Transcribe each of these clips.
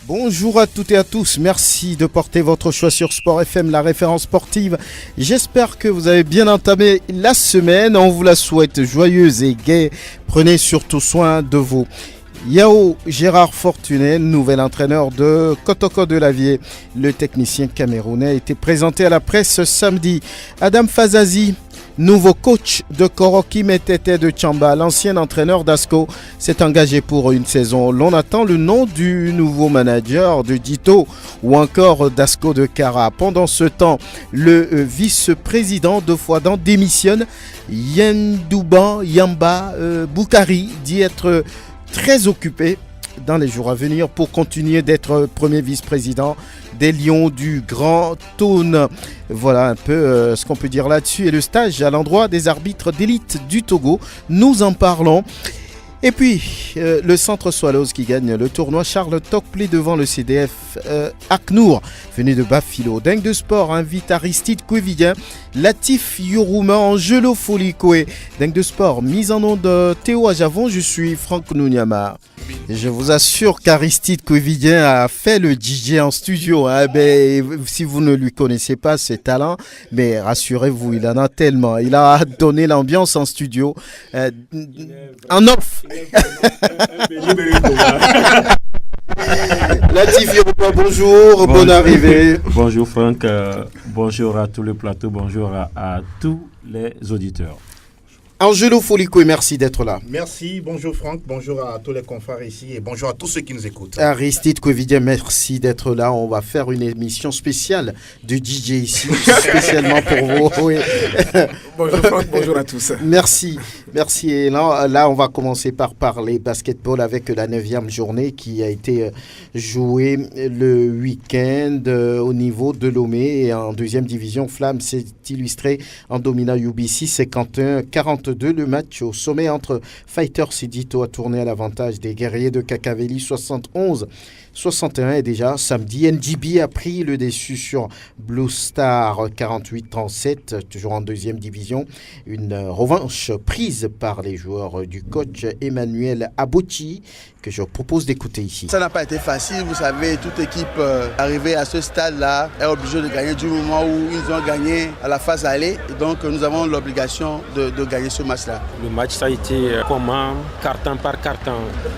Bonjour à toutes et à tous, merci de porter votre choix sur Sport FM, la référence sportive. J'espère que vous avez bien entamé la semaine, on vous la souhaite joyeuse et gaie. Prenez surtout soin de vous. Yao Gérard Fortuné, nouvel entraîneur de Kotoko de Lavier, le technicien camerounais, a été présenté à la presse samedi. Adam Fazazi, nouveau coach de Koroki Metete de Tchamba, l'ancien entraîneur d'Asco, s'est engagé pour une saison. L'on attend le nom du nouveau manager de Dito ou encore d'Asco de Kara. Pendant ce temps, le vice-président de Fouadan démissionne. Yendouban Yamba Boukari dit être très occupé dans les jours à venir pour continuer d'être premier vice-président des Lions du Grand Thône. Voilà un peu ce qu'on peut dire là-dessus. Et le stage à l'endroit des arbitres d'élite du Togo, nous en parlons. Et puis, le Centre Swallows qui gagne le tournoi Charles Tokplé devant le CDF Aknour, venu de Bafilo. Dingue de Sport invite Aristide Kouevidien, Latif Yorouma, Angelo Folikoué. Dingue de Sport, mise en nom de Théo Ajavon, je suis Franck Nouniama. Et je vous assure qu'Aristide Kouevidien a fait le DJ en studio. Si vous ne lui connaissez pas ses talents, mais rassurez-vous, il en a tellement. Il a donné l'ambiance en studio, en off. Latif Yorouba, bonjour, bonne arrivée. Bonjour Franck, bonjour à tout le plateau, bonjour à tous les auditeurs. Angelo Folikoué, merci d'être là. Merci, bonjour Franck, bonjour à tous les confrères ici et bonjour à tous ceux qui nous écoutent. Aristide Kouevidien, merci d'être là. On va faire une émission spéciale de DJ ici, spécialement pour vous. Oui. Bonjour Franck, bonjour à tous. Merci. Et là, on va commencer par parler basketball avec la 9e journée qui a été jouée le week-end au niveau de Lomé. Et en deuxième division, Flamme s'est illustré en dominant UBC 51-42. Le match au sommet entre Fighters et Dito a tourné à l'avantage des guerriers de Kakaveli 71-61. Et déjà samedi, NGB a pris le dessus sur Blue Star 48-37, toujours en deuxième division. Une revanche prise par les joueurs du coach Emmanuel Abouchi que je propose d'écouter ici. Ça n'a pas été facile, vous savez, toute équipe arrivée à ce stade-là est obligée de gagner du moment où ils ont gagné à la phase aller. Et donc nous avons l'obligation de gagner ce match-là. Le match, ça a été comment? Carton par carton?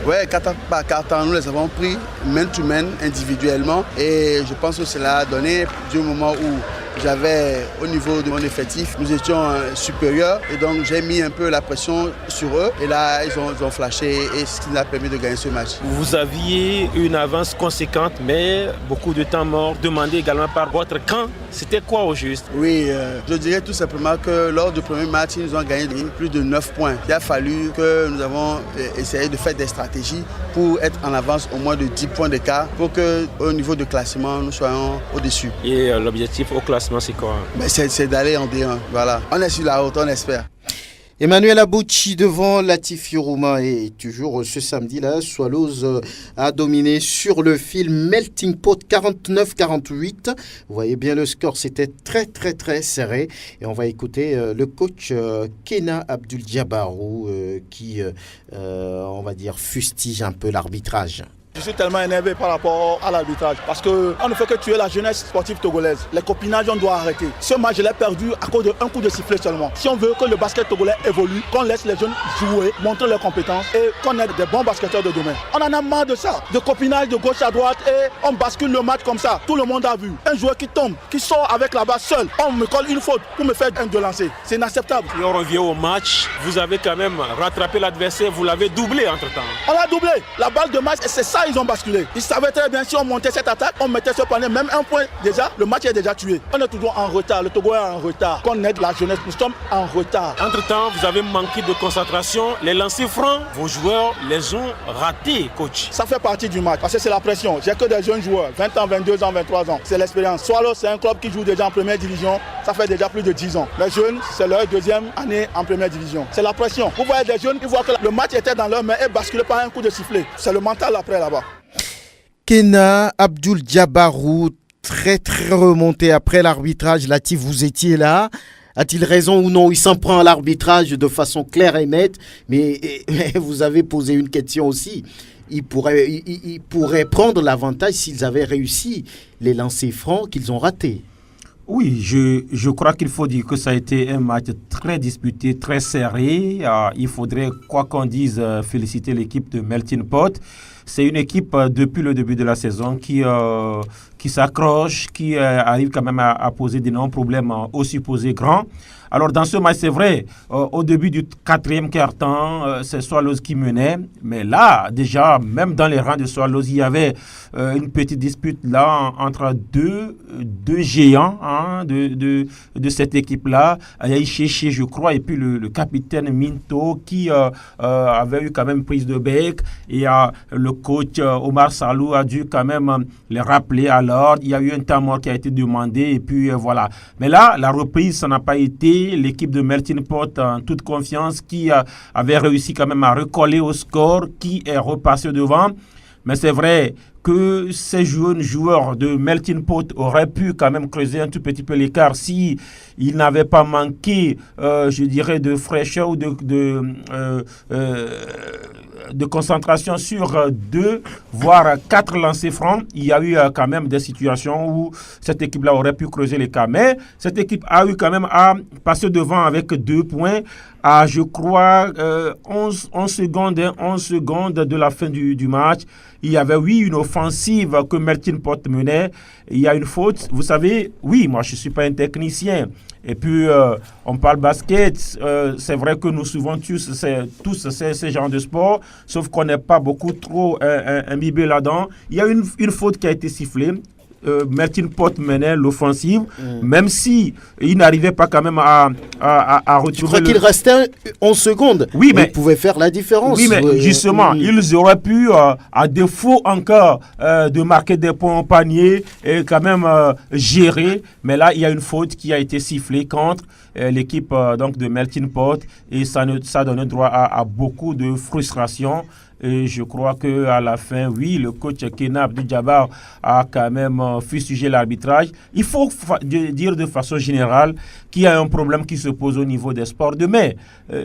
Oui, carton par carton, nous les avons pris man-to-man individuellement. Et je pense que cela a donné du moment où j'avais au niveau de mon effectif, nous étions supérieurs et donc j'ai mis un peu la pression sur eux et là ils ont flashé et ce qui nous a permis de gagner ce match. Vous aviez une avance conséquente mais beaucoup de temps mort demandé également par votre camp. C'était quoi au juste? Oui, je dirais tout simplement que lors du premier match, ils nous ont gagné plus de 9 points. Il a fallu que nous avons essayé de faire des stratégies pour être en avance au moins de 10 points d'écart pour qu'au niveau de classement, nous soyons au-dessus. Et l'objectif au classement, c'est quoi? C'est d'aller en D1, voilà. On est sur la route, on espère. Emmanuel Abouchi devant Latif Yorouba et toujours ce samedi-là, Swallows a dominé sur le fil Melting Pot 49-48. Vous voyez bien le score, c'était très serré. Et on va écouter le coach Kena Abdul-Diabarou qui, on va dire, fustige un peu l'arbitrage. Je suis tellement énervé par rapport à l'arbitrage parce qu'on ne fait que tuer la jeunesse sportive togolaise. Les copinages, on doit arrêter. Ce match, je l'ai perdu à cause d'un coup de sifflet seulement. Si on veut que le basket togolais évolue, qu'on laisse les jeunes jouer, montrer leurs compétences et qu'on ait des bons basketteurs de demain. On en a marre de ça, de copinage de gauche à droite et on bascule le match comme ça. Tout le monde a vu. Un joueur qui tombe, qui sort avec la balle seul, on me colle une faute pour me faire un de lancer. C'est inacceptable. Et on revient au match. Vous avez quand même rattrapé l'adversaire, vous l'avez doublé entre-temps. On l'a doublé. La balle de match, c'est ça. Ils ont basculé. Ils savaient très bien si on montait cette attaque, on mettait ce panier, même un point déjà, le match est déjà tué. On est toujours en retard, le Togo est en retard. Qu'on aide la jeunesse, nous sommes en retard. Entre-temps, vous avez manqué de concentration. Les lancers francs, vos joueurs les ont ratés, coach. Ça fait partie du match, parce que c'est la pression. J'ai que des jeunes joueurs, 20 ans, 22 ans, 23 ans. C'est l'expérience. Swallows, c'est un club qui joue déjà en première division. Ça fait déjà plus de 10 ans. Les jeunes, c'est leur deuxième année en première division. C'est la pression. Vous voyez des jeunes, ils voient que le match était dans leur main et basculé par un coup de sifflet. C'est le mental après là-bas. Kena Abdul-Diabarou, très remonté après l'arbitrage. Latif, vous étiez là. A-t-il raison ou non? Il s'en prend à l'arbitrage de façon claire et nette. Mais vous avez posé une question aussi. ils pourraient prendre l'avantage s'ils avaient réussi les lancers francs qu'ils ont ratés. Oui, je crois qu'il faut dire que ça a été un match très disputé, très serré. Il faudrait, quoi qu'on dise, féliciter l'équipe de Melting Pot. C'est une équipe depuis le début de la saison qui s'accroche, qui arrive quand même à poser d'énormes problèmes aux supposés grands. Alors dans ce match, c'est vrai, au début du quatrième quart-temps, c'est Swallows qui menait. Mais là, déjà, même dans les rangs de Swallows, il y avait une petite dispute là entre deux géants de cette équipe-là. Yaïcheche, je crois, et puis le capitaine Minto qui avait eu quand même prise de bec. Et le coach Omar Salou a dû quand même les rappeler à l'ordre. Il y a eu un temps mort qui a été demandé et puis voilà. Mais là, la reprise, ça n'a pas été. L'équipe de Melting Pot, en toute confiance, qui avait réussi quand même à recoller au score, qui est repassé devant. Mais c'est vrai que ces jeunes joueurs de Melting Pot auraient pu quand même creuser un tout petit peu l'écart si ils n'avaient pas manqué, je dirais, de fraîcheur ou de concentration sur 2, voire 4 lancers francs. Il y a eu quand même des situations où cette équipe-là aurait pu creuser l'écart. Mais cette équipe a eu quand même à passer devant avec 2 points à, je crois, 11 secondes de la fin du match. Il y avait, oui, une offensive que Melting Pot menait. Il y a une faute. Vous savez, oui, moi, je ne suis pas un technicien. Et puis, on parle basket. C'est vrai que nous suivons tous ces genres de sport, sauf qu'on n'est pas beaucoup trop imbibé là-dedans. Il y a une faute qui a été sifflée. Melting Pot menait l'offensive, même si il n'arrivait pas quand même à retrouver. Je crois qu'il restait 11 secondes. Oui, mais ils pouvaient faire la différence. Oui, mais justement, ils auraient pu, à défaut encore de marquer des points au panier, et quand même gérer. Mais là, il y a une faute qui a été sifflée contre l'équipe donc de Melting Pot, et ça donne droit à beaucoup de frustration. Et je crois qu'à la fin, oui, le coach Kenab du Djabar a quand même fustigé l'arbitrage. Il faut dire de façon générale qu'il y a un problème qui se pose au niveau des sports de mer.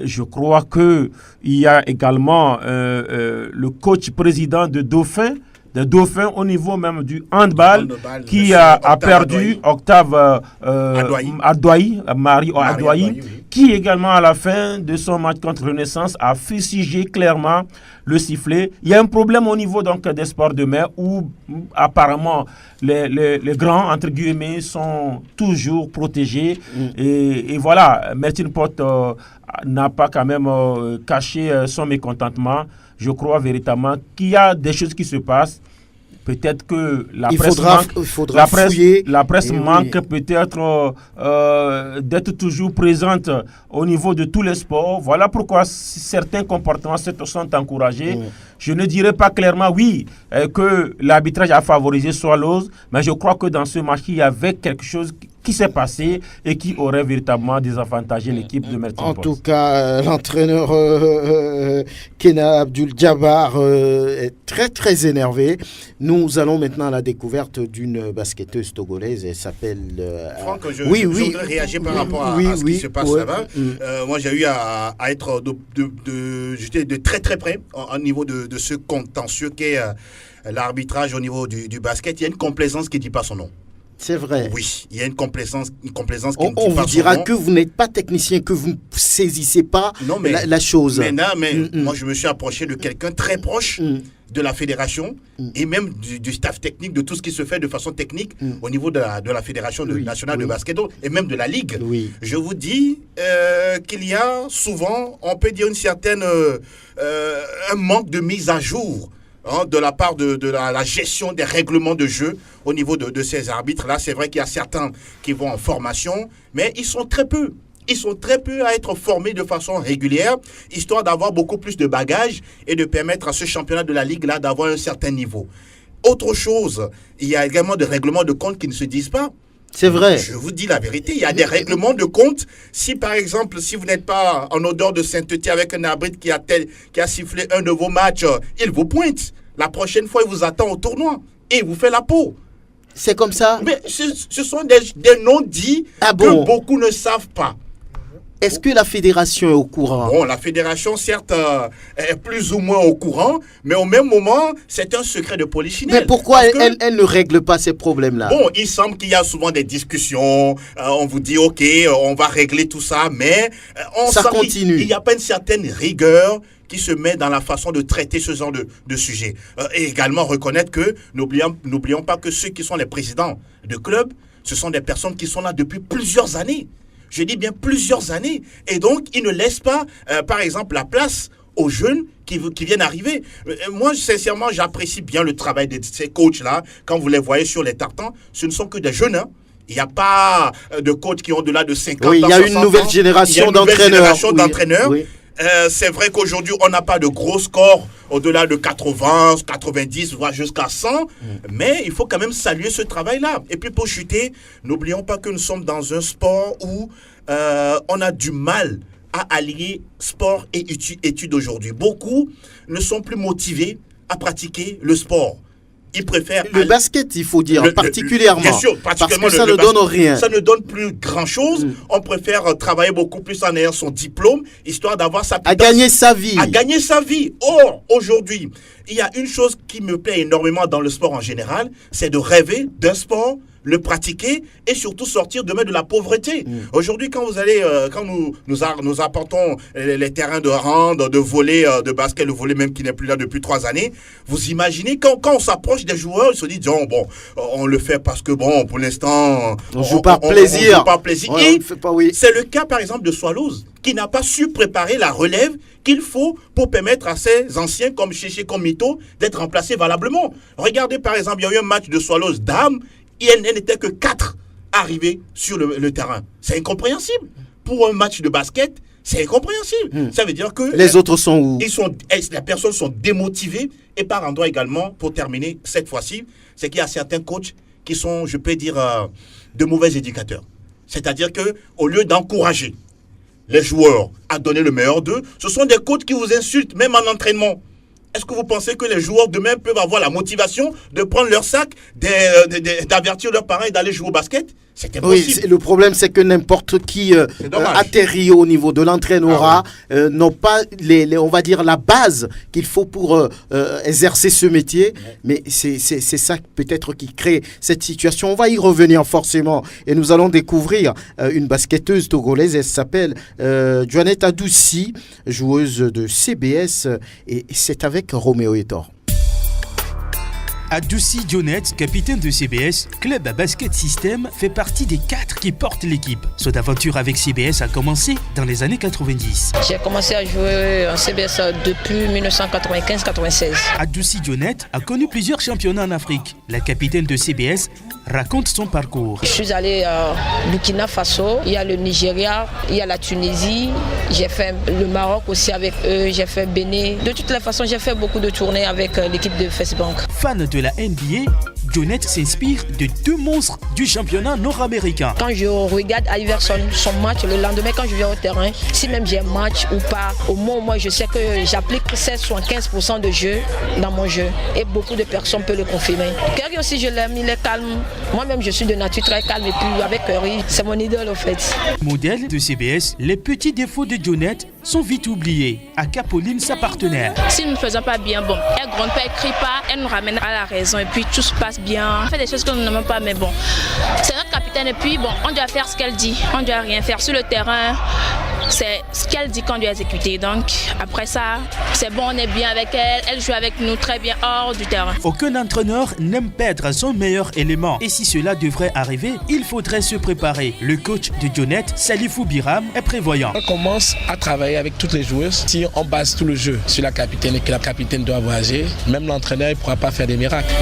Je crois qu'il y a également le coach président de Dauphin, au niveau même du handball, qui a perdu Octave Marie Adouaï, qui également à la fin de son match contre Renaissance a fustigé clairement le sifflet. Il y a un problème au niveau donc des sports de mer où apparemment les grands entre guillemets sont toujours protégés et voilà, Melting Pot n'a pas quand même caché son mécontentement. Je crois véritablement qu'il y a des choses qui se passent. Peut-être que la presse manque peut-être d'être toujours présente au niveau de tous les sports. Voilà pourquoi certains comportements sont encouragés. Je ne dirais pas clairement oui que l'arbitrage a favorisé Swallows, mais je crois que dans ce match, il y avait quelque chose qui s'est passé et qui aurait véritablement désavantagé l'équipe de Melting Pot. En tout cas, l'entraîneur Kena Abdul Jabbar est très très énervé. Nous allons maintenant à la découverte d'une basketteuse togolaise. Elle s'appelle... Franck, je voudrais réagir par rapport à ce qui se passe là-bas. Moi, j'ai eu à être de très très près au niveau de ce contentieux qu'est l'arbitrage au niveau du basket. Il y a une complaisance qui ne dit pas son nom. C'est vrai. Oui, il y a une complaisance qui ne dit pas son nom. On vous dira que vous n'êtes pas technicien, que vous ne saisissez pas la chose. Moi, je me suis approché de quelqu'un très proche de la fédération et même du staff technique, de tout ce qui se fait de façon technique au niveau de la fédération nationale de basketball et même de la ligue. Je vous dis qu'il y a souvent, on peut dire un manque de mise à jour de la part de la gestion des règlements de jeu au niveau de ces arbitres-là. C'est vrai qu'il y a certains qui vont en formation, mais ils sont très peu. Ils sont très peu à être formés de façon régulière, histoire d'avoir beaucoup plus de bagages et de permettre à ce championnat de la Ligue-là d'avoir un certain niveau. Autre chose, il y a également des règlements de compte qui ne se disent pas. C'est vrai. Je vous dis la vérité, il y a des règlements de compte. Si par exemple, si vous n'êtes pas en odeur de sainteté avec un arbitre qui a sifflé un de vos matchs, il vous pointe. La prochaine fois, il vous attend au tournoi et il vous fait la peau. C'est comme ça. Mais ce sont des non-dits que beaucoup ne savent pas. Est-ce que la fédération est au courant? Bon, la fédération, certes, est plus ou moins au courant, mais au même moment, c'est un secret de polichinelle. Mais pourquoi elle ne règle pas ces problèmes-là? Bon, il semble qu'il y a souvent des discussions. On vous dit, OK, on va régler tout ça, mais ça continue. Il n'y a pas une certaine rigueur qui se met dans la façon de traiter ce genre de sujet. Et également reconnaître que, n'oublions pas que ceux qui sont les présidents de clubs, ce sont des personnes qui sont là depuis plusieurs années. Je dis bien plusieurs années. Et donc, ils ne laissent pas, par exemple, la place aux jeunes qui viennent arriver. Moi, sincèrement, j'apprécie bien le travail de ces coachs-là. Quand vous les voyez sur les tartans, ce ne sont que des jeunes, hein. Il n'y a pas de coachs qui ont au-delà de 50 ans. Oui, il y a une nouvelle génération d'entraîneurs. Oui. C'est vrai qu'aujourd'hui, on n'a pas de gros scores au-delà de 80, 90, voire jusqu'à 100. Mais il faut quand même saluer ce travail-là. Et puis pour chuter, n'oublions pas que nous sommes dans un sport où on a du mal à allier sport et études aujourd'hui. Beaucoup ne sont plus motivés à pratiquer le sport. Ils préfèrent... Le basket, il faut dire, particulièrement. Bien sûr, particulièrement. Parce que ça ne donne rien. Ça ne donne plus grand-chose. On préfère travailler beaucoup plus en ayant son diplôme, histoire d'avoir sa... À gagner sa vie. À gagner sa vie. Or, aujourd'hui, il y a une chose qui me plaît énormément dans le sport en général, c'est de rêver d'un sport, le pratiquer et surtout sortir demain de la pauvreté. Aujourd'hui, quand vous allez, quand nous apportons les terrains de hand, de volley, de basket, le volley même qui n'est plus là depuis 3 années, vous imaginez quand on s'approche des joueurs, ils se disent bon, on le fait parce que bon, pour l'instant, on joue par plaisir. On joue par plaisir. Ouais, et c'est le cas par exemple de Swallows qui n'a pas su préparer la relève qu'il faut pour permettre à ces anciens comme Chéché, comme Mito d'être remplacés valablement. Regardez par exemple, il y a eu un match de Swallows dames. Il n'était que 4 arrivés sur le terrain. C'est incompréhensible. Pour un match de basket, c'est incompréhensible. Ça veut dire que... Les autres sont où? Les personnes sont démotivées. Et par endroit également, pour terminer cette fois-ci, c'est qu'il y a certains coachs qui sont, je peux dire, de mauvais éducateurs. C'est-à-dire qu'au lieu d'encourager les joueurs à donner le meilleur d'eux, ce sont des coachs qui vous insultent, même en entraînement. Est-ce que vous pensez que les joueurs demain peuvent avoir la motivation de prendre leur sac, d'avertir leurs parents et d'aller jouer au basket? C'est impossible. Oui, le problème, c'est que n'importe qui atterrit au niveau de l'entraîneurat n'ont pas, on va dire, la base qu'il faut pour exercer ce métier. Mais c'est ça peut-être qui crée cette situation. On va y revenir forcément. Et nous allons découvrir une basketteuse togolaise. Elle s'appelle Joannette Adoussi, joueuse de CBS. Et c'est avec Roméo Etor. Adoussi Joannette, capitaine de CBS, club à basket système, fait partie des 4 qui portent l'équipe. Son aventure avec CBS a commencé dans les années 90. J'ai commencé à jouer en CBS depuis 1995-96. Adoussi Joannette a connu plusieurs championnats en Afrique. La capitaine de CBS raconte son parcours. Je suis allé à Burkina Faso, il y a le Nigeria, il y a la Tunisie, j'ai fait le Maroc aussi avec eux, j'ai fait Bénin. De toutes les façons, j'ai fait beaucoup de tournées avec l'équipe de Facebook. Fan de la NBA, Joannette s'inspire de 2 monstres du championnat nord-américain. Quand je regarde Iverson, son match, le lendemain quand je viens au terrain, si même j'ai un match ou pas, au moins moi je sais que j'applique 16-75% de jeu dans mon jeu. Et beaucoup de personnes peuvent le confirmer. Curry aussi je l'aime, il est calme. Moi-même je suis de nature très calme et puis avec Curry, c'est mon idole en fait. Modèle de CBS, les petits défauts de Joannette sont vite oubliés. À Capoline, sa partenaire. Si nous ne faisons pas bien, bon, elle gronde pas, elle crie pas, elle nous ramène à la raison et puis tout se passe bien. On fait des choses que nous n'aimons pas, mais bon, c'est notre capitaine et puis bon, on doit faire ce qu'elle dit, on doit rien faire sur le terrain. C'est ce qu'elle dit qu'on doit exécuter. Donc après ça, c'est bon, on est bien avec elle, elle joue avec nous très bien hors du terrain. Aucun entraîneur n'aime perdre son meilleur élément. Et si cela devrait arriver, il faudrait se préparer. Le coach de Joannette, Salifou Biram, est prévoyant. On commence à travailler avec toutes les joueuses. Si on base tout le jeu sur la capitaine et que la capitaine doit voyager, même l'entraîneur ne pourra pas faire des miracles.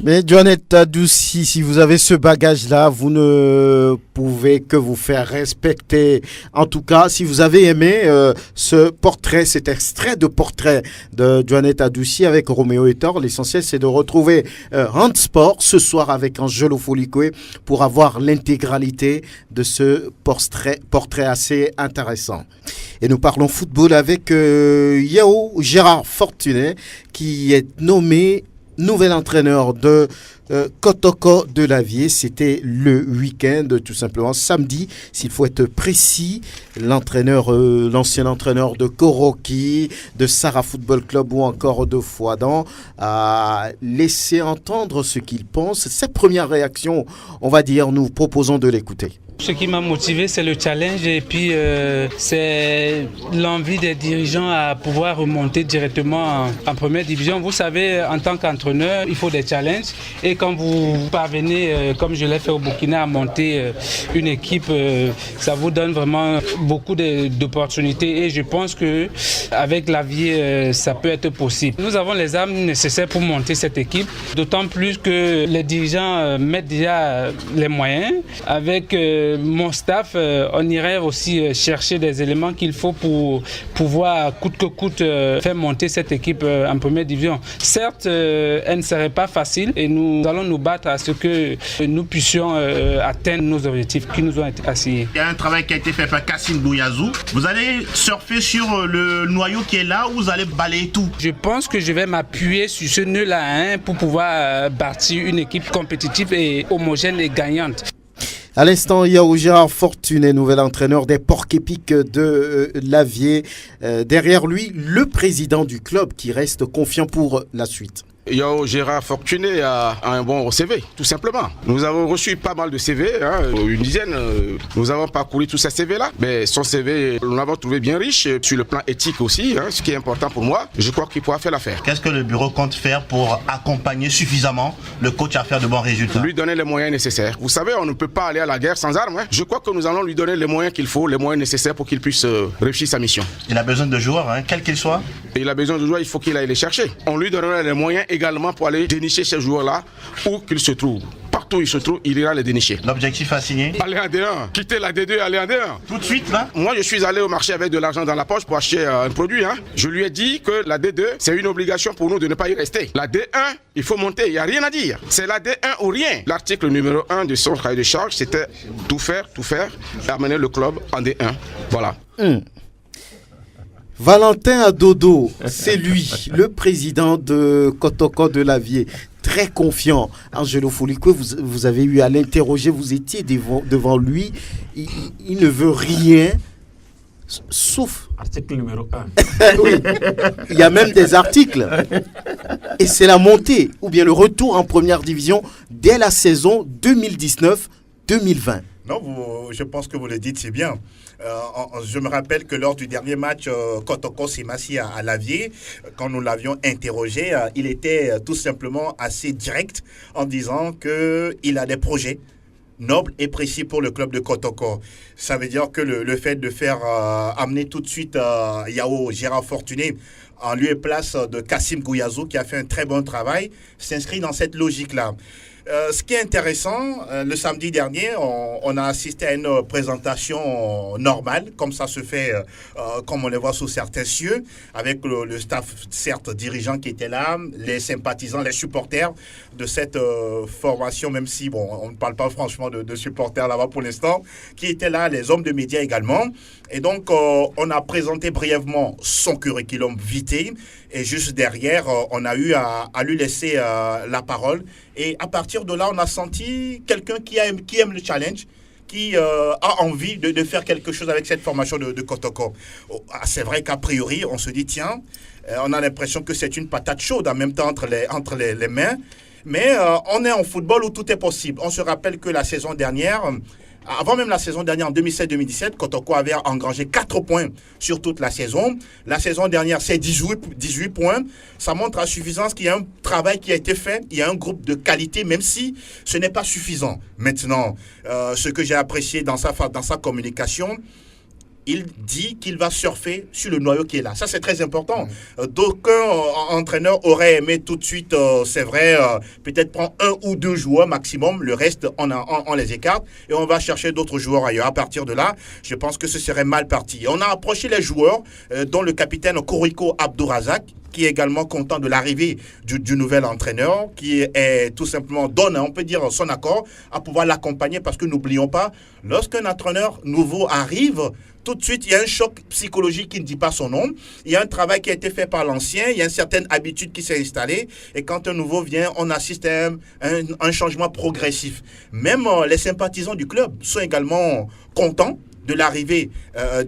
Mais Joannette Adoussi, si vous avez ce bagage-là, vous ne pouvez que vous faire respecter. En tout cas, si vous avez aimé ce portrait, cet extrait de portrait de Joannette Adoussi avec Roméo Etor, l'essentiel c'est de retrouver Handsport ce soir avec Angelo Folikwe pour avoir l'intégralité de ce portrait assez intéressant. Et nous parlons football avec Yao Gérard Fortuné qui est nommé nouvel entraîneur de Kotoko de Lavie. C'était le week-end, tout simplement samedi, s'il faut être précis. L'ancien entraîneur de Koroki, de Sarah Football Club ou encore de Fouadan a laissé entendre ce qu'il pense. Ses premières réactions, on va dire, nous proposons de l'écouter. Ce qui m'a motivé, c'est le challenge et puis c'est l'envie des dirigeants à pouvoir remonter directement en première division. Vous savez, en tant qu'entraîneur, il faut des challenges et quand vous parvenez, comme je l'ai fait au Burkina, à monter une équipe, ça vous donne vraiment beaucoup d'opportunités et je pense qu'avec Lavie, ça peut être possible. Nous avons les armes nécessaires pour monter cette équipe, d'autant plus que les dirigeants mettent déjà les moyens. Avec mon staff, on irait aussi chercher des éléments qu'il faut pour pouvoir coûte que coûte faire monter cette équipe en première division. Certes, elle ne serait pas facile et nous allons nous battre à ce que nous puissions atteindre nos objectifs qui nous ont été assignés. Il y a un travail qui a été fait par Kassim Gouyazou. Vous allez surfer sur le noyau qui est là ou vous allez balayer tout? Je pense que je vais m'appuyer sur ce nœud-là pour pouvoir bâtir une équipe compétitive et homogène et gagnante. À l'instant, il y a Gérard Fortuné, nouvel entraîneur des Porcs Épiques de Lavie. Derrière lui, le président du club qui reste confiant pour la suite. Yao Gérard Fortuné a un bon CV, tout simplement. Nous avons reçu pas mal de CV, une dizaine. Nous avons parcouru tous ces CV-là. Mais son CV, nous l'avons trouvé bien riche sur le plan éthique aussi, ce qui est important pour moi. Je crois qu'il pourra faire l'affaire. Qu'est-ce que le bureau compte faire pour accompagner suffisamment le coach à faire de bons résultats? Lui donner les moyens nécessaires. Vous savez, on ne peut pas aller à la guerre sans armes. Je crois que nous allons lui donner les moyens qu'il faut, les moyens nécessaires pour qu'il puisse réussir sa mission. Il a besoin de joueurs, quels qu'ils soient. Il a besoin de joueurs, il faut qu'il aille les chercher. On lui donnera les moyens également pour aller dénicher ces joueurs-là où qu'ils se trouvent. Partout où ils se trouvent, il ira les dénicher. L'objectif à signer? Aller en D1, quitter la D2 et aller en D1. Tout de suite là? Moi je suis allé au marché avec de l'argent dans la poche pour acheter un produit. Je lui ai dit que la D2, c'est une obligation pour nous de ne pas y rester. La D1, il faut monter, il n'y a rien à dire. C'est la D1 ou rien. L'article numéro 1 de son cahier de charge, c'était tout faire, et amener le club en D1. Voilà. Valentin Adodo, c'est lui, le président de Kotoko de Lavie. Très confiant. Angelo Folikwe, vous avez eu à l'interroger, vous étiez devant lui. Il ne veut rien, sauf... Article numéro 1. Oui, il y a même des articles. Et c'est la montée, ou bien le retour en première division dès la saison 2019-2020. Non, je pense que vous le dites si bien. Je me rappelle que lors du dernier match Kotoko Simassi à Lavie, quand nous l'avions interrogé, il était tout simplement assez direct en disant qu'il a des projets nobles et précis pour le club de Kotoko. Ça veut dire que le fait de faire amener tout de suite Yao Gérard Fortuné en lieu et place de Kassim Gouyazou, qui a fait un très bon travail, s'inscrit dans cette logique-là. Ce qui est intéressant, le samedi dernier, on a assisté à une présentation normale, comme ça se fait, comme on le voit sous certains cieux, avec le staff, certes, dirigeant qui était là, les sympathisants, les supporters de cette formation, même si, bon, on ne parle pas franchement de supporters là-bas pour l'instant, qui étaient là, les hommes de médias également. Et donc, on a présenté brièvement son curriculum vitae, et juste derrière, on a eu à lui laisser la parole. Et à partir de là, on a senti quelqu'un qui aime le challenge, qui a envie de faire quelque chose avec cette formation de Kotoko. C'est vrai qu'a priori, on se dit, tiens, on a l'impression que c'est une patate chaude en même temps entre les mains. Mais on est en football où tout est possible. On se rappelle que la saison dernière... Avant même la saison dernière, en 2016-2017, Kotoko avait engrangé 4 points sur toute la saison. La saison dernière, c'est 18 points. Ça montre à suffisance qu'il y a un travail qui a été fait. Il y a un groupe de qualité, même si ce n'est pas suffisant. Maintenant, ce que j'ai apprécié dans sa communication, il dit qu'il va surfer sur le noyau qui est là. Ça, c'est très important. D'aucuns entraîneurs auraient aimé tout de suite, c'est vrai, peut-être prendre 1 ou 2 joueurs maximum. Le reste, on les écarte et on va chercher d'autres joueurs ailleurs. À partir de là, je pense que ce serait mal parti. On a approché les joueurs, dont le capitaine Koriko Abdourazak, qui est également content de l'arrivée du nouvel entraîneur, qui est tout simplement donne, on peut dire, son accord à pouvoir l'accompagner, parce que n'oublions pas, lorsqu'un entraîneur nouveau arrive, tout de suite, il y a un choc psychologique qui ne dit pas son nom. Il y a un travail qui a été fait par l'ancien. Il y a une certaine habitude qui s'est installée. Et quand un nouveau vient, on assiste à un changement progressif. Même les sympathisants du club sont également contents de l'arrivée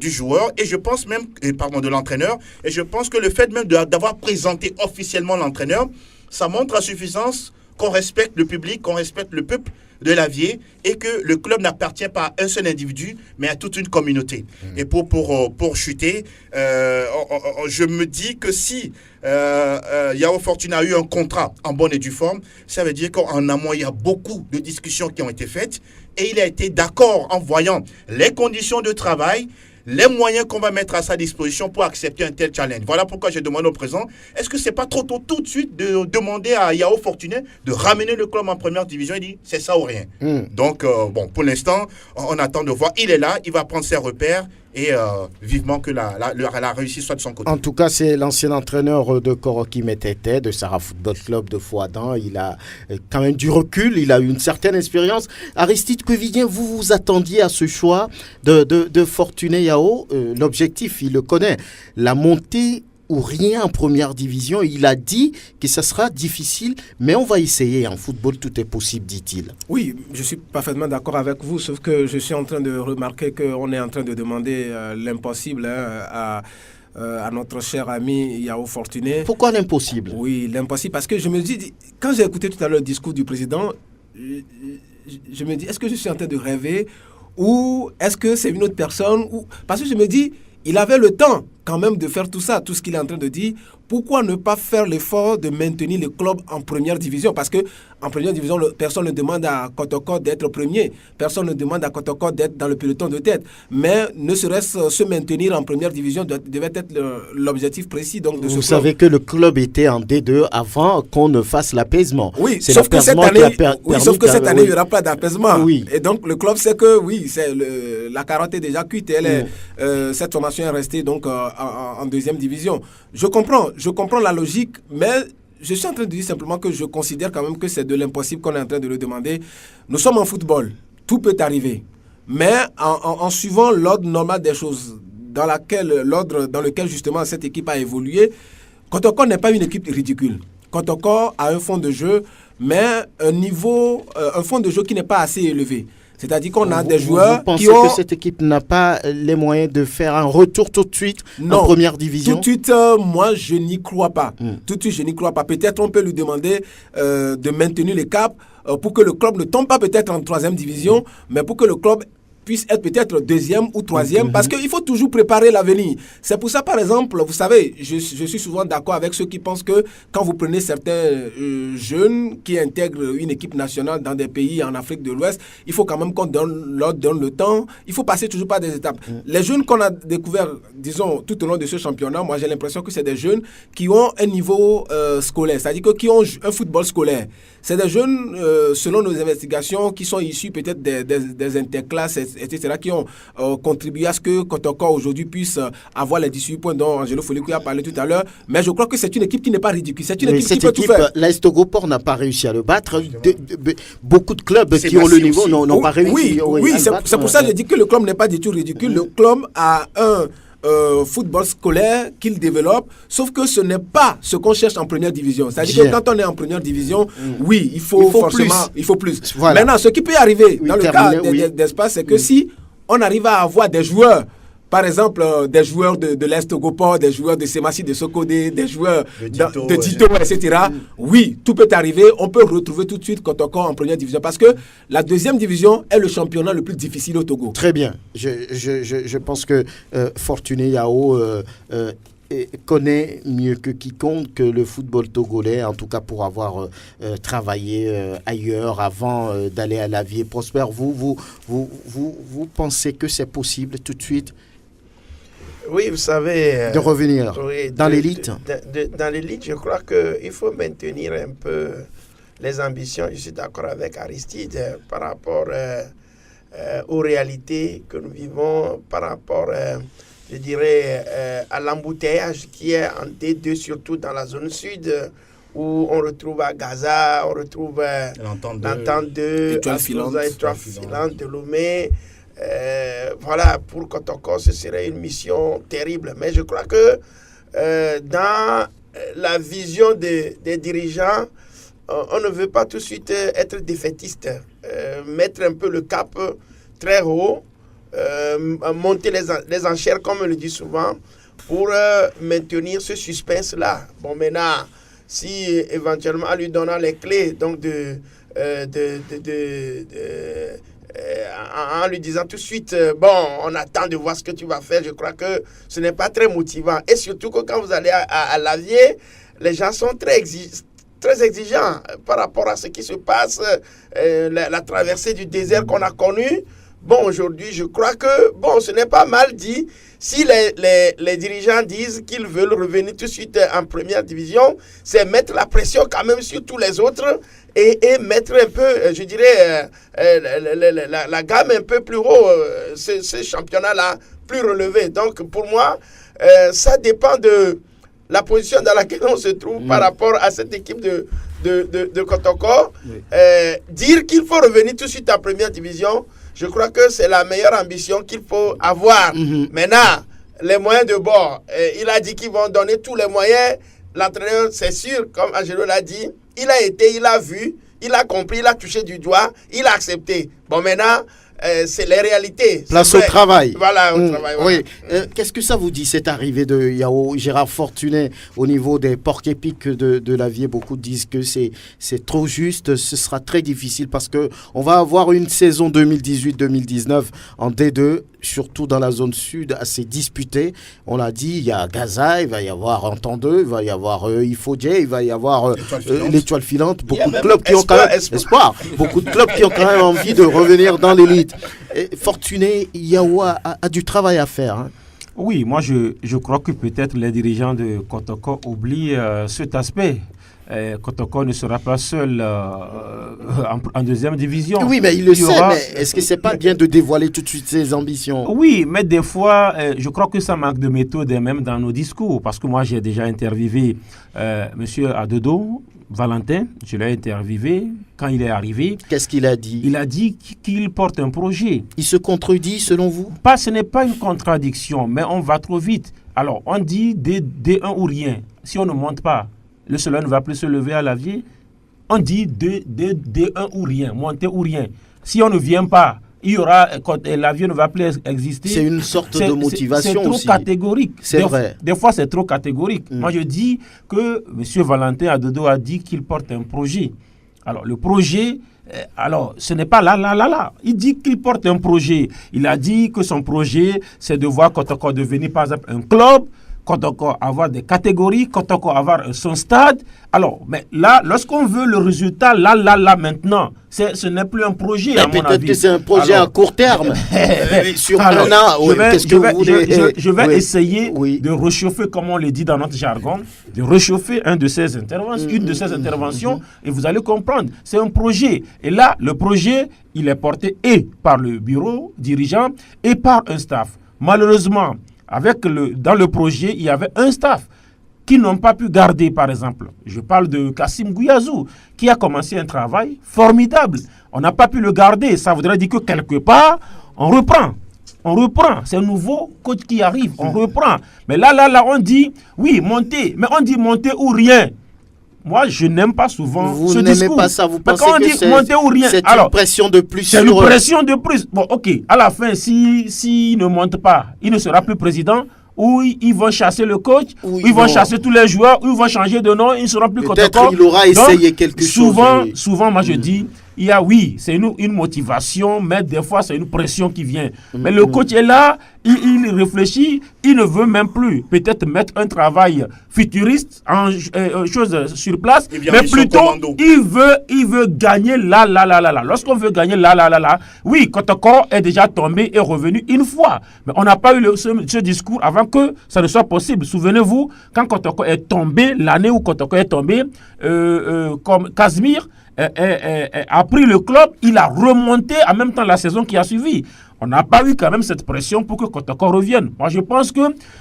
du joueur et je pense même, de l'entraîneur. Et je pense que le fait même d'avoir présenté officiellement l'entraîneur, ça montre à suffisance qu'on respecte le public, qu'on respecte le peuple de l'Avier et que le club n'appartient pas à un seul individu, mais à toute une communauté. Et pour chuter, je me dis que si Yao Fortuna a eu un contrat en bonne et due forme, ça veut dire qu'en amont, il y a beaucoup de discussions qui ont été faites et il a été d'accord en voyant les conditions de travail, les moyens qu'on va mettre à sa disposition pour accepter un tel challenge. Voilà pourquoi je demande au président, est-ce que c'est pas trop tôt tout de suite de demander à Yao Fortuna de ramener le club en première division? Il dit, c'est ça ou rien. Donc, pour l'instant, on attend de voir. Il est là, il va prendre ses repères et vivement que la réussite soit de son côté. En tout cas, c'est l'ancien entraîneur de Koroki Metete, de Sarah Football Club de Fouadan. Il a quand même du recul, il a eu une certaine expérience. Aristide Quevilien, vous vous attendiez à ce choix de Fortuné Yao. L'objectif, il le connaît, la montée ou rien en première division. Il a dit que ça sera difficile, mais on va essayer. En football, tout est possible, dit-il. Oui, je suis parfaitement d'accord avec vous, sauf que je suis en train de remarquer qu'on est en train de demander l'impossible à notre cher ami Yao Fortuné. Pourquoi l'impossible? Oui, l'impossible, parce que je me dis, quand j'ai écouté tout à l'heure le discours du président, je me dis, est-ce que je suis en train de rêver ou est-ce que c'est une autre personne Parce que je me dis, il avait le temps quand même de faire tout ça, tout ce qu'il est en train de dire. Pourquoi ne pas faire l'effort de maintenir le club en première division? Parce qu'en première division, personne ne demande à Kotoko d'être premier. Personne ne demande à Kotoko d'être dans le peloton de tête. Mais ne serait-ce se maintenir en première division devait être l'objectif précis. Donc, de Vous savez que le club était en D2 avant qu'on ne fasse l'apaisement. Oui, sauf que cette année, il n'y aura pas d'apaisement. Oui. Et donc, le club sait que la carotte est déjà cuite. Cette formation est restée donc en deuxième division. Je comprends la logique, mais je suis en train de dire simplement que je considère quand même que c'est de l'impossible qu'on est en train de le demander. Nous sommes en football, tout peut arriver. Mais en suivant l'ordre normal des choses, l'ordre dans lequel justement cette équipe a évolué, Kotoko n'est pas une équipe ridicule. Kotoko a un fond de jeu, mais un fond de jeu qui n'est pas assez élevé. C'est-à-dire qu'on a des joueurs qui ont... Vous pensez que cette équipe n'a pas les moyens de faire un retour tout de suite en première division? Tout de suite, moi, je n'y crois pas. Tout de suite, je n'y crois pas. Peut-être on peut lui demander de maintenir le cap pour que le club ne tombe pas peut-être en troisième division, mais pour que le club puisse être peut-être deuxième ou troisième, parce qu'il faut toujours préparer l'avenir. C'est pour ça, par exemple, vous savez, je suis souvent d'accord avec ceux qui pensent que quand vous prenez certains jeunes qui intègrent une équipe nationale dans des pays en Afrique de l'Ouest, il faut quand même qu'on leur donne le temps. Il faut passer toujours par des étapes. Les jeunes qu'on a découverts, disons, tout au long de ce championnat, moi j'ai l'impression que c'est des jeunes qui ont un niveau scolaire, c'est-à-dire qui ont un football scolaire. C'est des jeunes, selon nos investigations, qui sont issus peut-être des interclasses, etc., qui ont contribué à ce que Kotoko aujourd'hui puisse avoir les 18 points dont Angelo Folikou a parlé tout à l'heure. Mais je crois que c'est une équipe qui n'est pas ridicule. C'est une équipe qui peut tout faire. L'AS Togoport n'a pas réussi à le battre. Beaucoup de clubs qui ont le niveau n'ont pas réussi. Oui, c'est pour ça que je dis que le club n'est pas du tout ridicule. Le club a un football scolaire qu'il développe, sauf que ce n'est pas ce qu'on cherche en première division. C'est-à-dire que quand on est en première division, il faut plus. Voilà. Maintenant, ce qui peut arriver dans le cas d'espace, c'est que si on arrive à avoir des joueurs, par exemple, des joueurs de l'Est Togoport, des joueurs de Semassi, de Sokodé, des joueurs de Dito, etc. Oui, tout peut arriver. On peut retrouver tout de suite Kotoko en première division parce que la deuxième division est le championnat le plus difficile au Togo. Très bien. Je pense que Fortuné Yao connaît mieux que quiconque le football togolais, en tout cas pour avoir travaillé ailleurs avant d'aller à l'Avier. Prosper, vous pensez que c'est possible tout de suite? Oui, vous savez... de revenir dans l'élite. Dans l'élite, je crois qu'il faut maintenir un peu les ambitions. Je suis d'accord avec Aristide par rapport aux réalités que nous vivons, par rapport je dirais, à l'embouteillage qui est en D2, surtout dans la zone sud, où on retrouve à Gaza, on retrouve l'entente 2, Étoile Filante de Lomé. Voilà, pour Kotoko, ce serait une mission terrible. Mais je crois que dans la vision des dirigeants, on ne veut pas tout de suite être défaitiste, mettre un peu le cap très haut, monter les enchères, comme on le dit souvent, pour maintenir ce suspense-là. Bon, maintenant, si éventuellement en lui donnant les clés, donc en lui disant tout de suite, on attend de voir ce que tu vas faire, je crois que ce n'est pas très motivant. Et surtout que quand vous allez à l'Avier, les gens sont très exigeants par rapport à ce qui se passe, la traversée du désert qu'on a connue. Bon, aujourd'hui, je crois que, ce n'est pas mal dit. Si les dirigeants disent qu'ils veulent revenir tout de suite en première division, c'est mettre la pression quand même sur tous les autres et mettre un peu, je dirais, la gamme un peu plus haut, ce championnat-là, plus relevé. Donc, pour moi, ça dépend de la position dans laquelle on se trouve par rapport à cette équipe de Kotoko. Dire qu'il faut revenir tout de suite en première division, je crois que c'est la meilleure ambition qu'il faut avoir. Maintenant, les moyens de bord, il a dit qu'ils vont donner tous les moyens. L'entraîneur, c'est sûr, comme Angelo l'a dit, il a été, il a vu, il a compris, il a touché du doigt, il a accepté. Bon, maintenant, c'est les réalités. Place au travail. Voilà, au travail. Voilà. Oui. Qu'est-ce que ça vous dit, cette arrivée de Yao Gérard Fortuné au niveau des porcs épics de l'Avier? Beaucoup disent que c'est trop juste, ce sera très difficile parce qu'on va avoir une saison 2018-2019 en D2, surtout dans la zone sud, assez disputée. On l'a dit, il y a Gaza, il va y avoir Entendeux, il va y avoir Ifodje, il va y avoir l'Étoile Filante. Beaucoup de clubs qui ont quand même espoir. Beaucoup de clubs qui ont quand même envie de revenir dans l'élite. Fortuné, Yao a du travail à faire. Hein. Oui, moi je crois que peut-être les dirigeants de Kotoko oublient cet aspect. Kotoko ne sera pas seul en deuxième division. Oui, mais il le sait, mais est-ce que c'est pas bien de dévoiler tout de suite ses ambitions? Oui, mais des fois, je crois que ça manque de méthode même dans nos discours, parce que moi j'ai déjà interviewé Monsieur Adodo, Valentin, je l'ai interviewé quand il est arrivé. Qu'est-ce qu'il a dit? Il a dit qu'il porte un projet. Il se contredit selon vous? Ce n'est pas une contradiction, mais on va trop vite. Alors, on dit D1 ou rien. Si on ne monte pas, le soleil ne va plus se lever à l'Avier. On dit D1 ou rien, monter ou rien. Si on ne vient pas, il y aura, quand l'Avier ne va plus exister. C'est une sorte de motivation aussi. C'est trop catégorique. C'est vrai. Des fois, c'est trop catégorique. Moi, je dis que M. Valentin Adodo a dit qu'il porte un projet. Alors, le projet, ce n'est pas là. Il dit qu'il porte un projet. Il a dit que son projet, c'est de voir Kotoko devenir, par exemple, un club, Kotoko avoir des catégories, Kotoko avoir son stade. Alors, mais là, lorsqu'on veut le résultat, là, maintenant, ce n'est plus un projet, à mon avis. Peut-être que c'est un projet à court terme. Sur un an, qu'est-ce que vous voulez? Je vais essayer de réchauffer, comme on le dit dans notre jargon, de réchauffer une de ces interventions, et vous allez comprendre. C'est un projet. Et là, le projet, il est porté et par le bureau dirigeant et par un staff. Malheureusement, dans le projet, il y avait un staff qui n'ont pas pu garder, par exemple. Je parle de Kassim Gouiazou, qui a commencé un travail formidable. On n'a pas pu le garder. Ça voudrait dire que quelque part, on reprend. C'est un nouveau coach qui arrive. On reprend. Mais là, on dit, oui, monter. Mais on dit monter ou rien. Moi, je n'aime pas souvent ce discours. Vous n'aimez pas ça, vous pensez que c'est une pression de plus. C'est une pression de plus. Bon, ok, à la fin, s'il ne monte pas, il ne sera plus président, ou ils vont chasser le coach, ou ils vont chasser tous les joueurs, ou ils vont changer de nom, ils ne seront plus Kotoko. Peut-être il aura essayé quelque chose. Souvent, moi je dis, c'est une motivation, mais des fois c'est une pression qui vient. Mais le coach est là, il réfléchit, il ne veut même plus peut-être mettre un travail futuriste en chose sur place, mais plutôt il veut gagner là. Lorsqu'on veut gagner là, oui, Kotoko est déjà tombé et revenu une fois. Mais on n'a pas eu ce discours avant que ça ne soit possible. Souvenez-vous, quand Kotoko est tombé, l'année où Kotoko est tombé, comme Casimir a pris le club, il a remonté en même temps la saison qui a suivi. on n'a pas eu quand même cette pression pour que Kotoko revienne. Moi, je pense que